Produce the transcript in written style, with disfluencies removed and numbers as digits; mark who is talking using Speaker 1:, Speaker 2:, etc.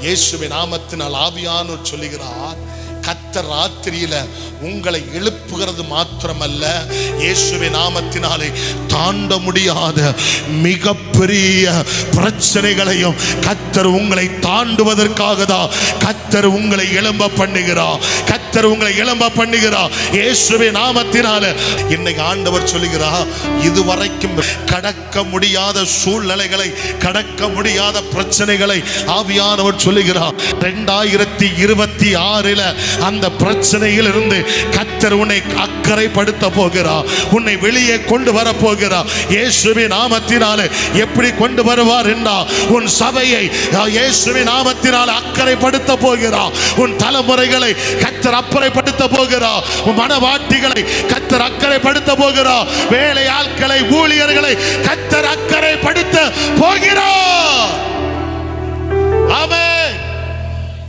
Speaker 1: இயேசுவின் நாமத்தினால் ஆவியானவர் சொல்லுகிறார், கர்த்தர் ராத்திரியில உங்களை எழுப்புகிறது மாத்திரமல்ல, இயேசுவின் நாமத்தினாலே தாண்ட முடியாத மிகப்பெரிய பிரச்சனைகளையும் கர்த்தர் உங்களை தாண்டுவதற்காக தான் கர்த்தர் உங்களை எழும்ப பண்ணுகிறார். கர்த்தர் உங்களை எழும்ப பண்ணுகிறார் இயேசுவின் நாமத்தினால. இன்னைக்கு ஆண்டவர் சொல்லுகிறார், இதுவரைக்கும் கடக்க முடியாத சூழ்நிலைகளை, கடக்க முடியாத பிரச்சனைகளை ஆவியானவர் சொல்லுகிறார். 2026 அந்த பிரச்சனையில் இருந்து கர்த்தர் உன்னை அக்கறைப்படுத்த போகிறார். உன்னை வெளியே கொண்டு வர போகிறார் இயேசுவின் நாமத்தினாலே. எப்படி கொண்டு வருவார் என்றால், உன் சபையை இயேசுவின் நாமத்தினாலே அக்கறைப்படுத்த போகிறார். உன் தலைமுறைகளை கர்த்தர் அக்கறைப்படுத்த போகிறார். உன் மனவாட்டிகளை கர்த்தர் அக்கறைப்படுத்த போகிறார். வேலை ஆட்களை, ஊழியர்களை கர்த்தர் அக்கறைப்படுத்த போகிறார். ஆமென்.